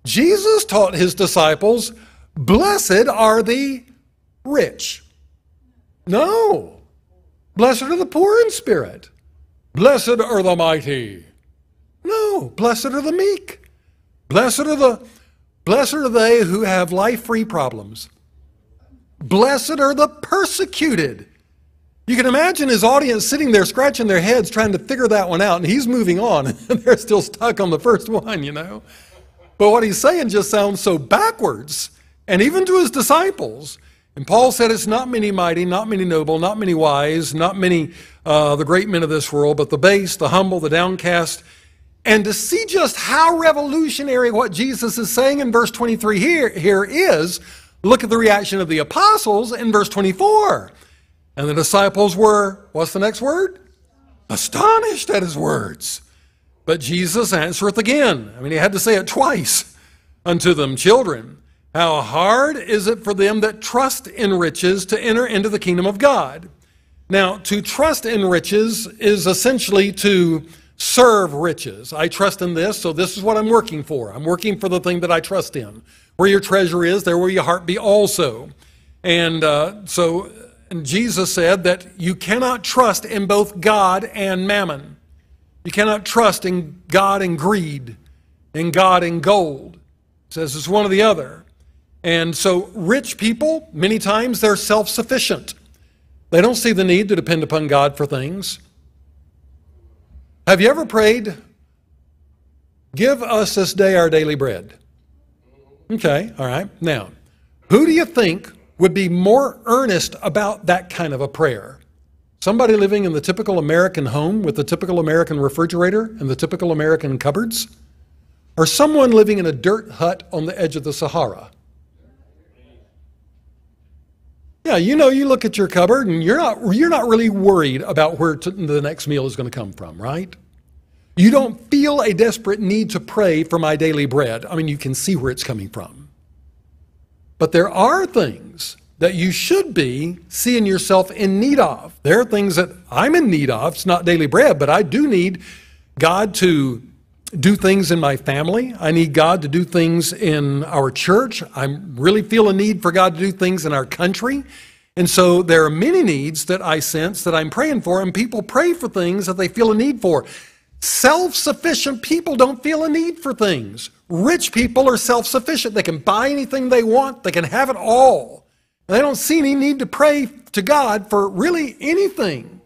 Jesus taught his disciples, blessed are the rich. No. Blessed are the poor in spirit. Blessed are the mighty. No. Blessed are the meek. Blessed are they who have life-free problems. Blessed are the persecuted. You can imagine his audience sitting there scratching their heads trying to figure that one out, and he's moving on, and they're still stuck on the first one, you know. But what he's saying just sounds so backwards, and even to his disciples. And Paul said it's not many mighty, not many noble, not many wise, not many the great men of this world, but the base, the humble, the downcast. And to see just how revolutionary what Jesus is saying in verse 23 here is, look at the reaction of the apostles in verse 24. And the disciples were, what's the next word? Astonished at his words. But Jesus answereth again. I mean, he had to say it twice unto them, children. How hard is it for them that trust in riches to enter into the kingdom of God? Now, to trust in riches is essentially to serve riches. I trust in this, so this is what I'm working for. I'm working for the thing that I trust in. Where your treasure is, there will your heart be also. And so Jesus said that you cannot trust in both God and mammon. You cannot trust in God and greed, in God and gold. He says it's one or the other. And so rich people, many times they're self-sufficient. They don't see the need to depend upon God for things. Have you ever prayed, give us this day our daily bread? Okay, all right. Now, who do you think would be more earnest about that kind of a prayer? Somebody living in the typical American home with the typical American refrigerator and the typical American cupboards? Or someone living in a dirt hut on the edge of the Sahara? Yeah, you know, you look at your cupboard and you're not really worried about where the next meal is going to come from, right? You don't feel a desperate need to pray for my daily bread. I mean, you can see where it's coming from. But there are things that you should be seeing yourself in need of. There are things that I'm in need of. It's not daily bread, but I do need God to do things in my family. I need God to do things in our church. I really feel a need for God to do things in our country. And so there are many needs that I sense that I'm praying for, and people pray for things that they feel a need for. Self-sufficient people don't feel a need for things. Rich people are self-sufficient. They can buy anything they want. They can have it all. And they don't see any need to pray to God for really anything.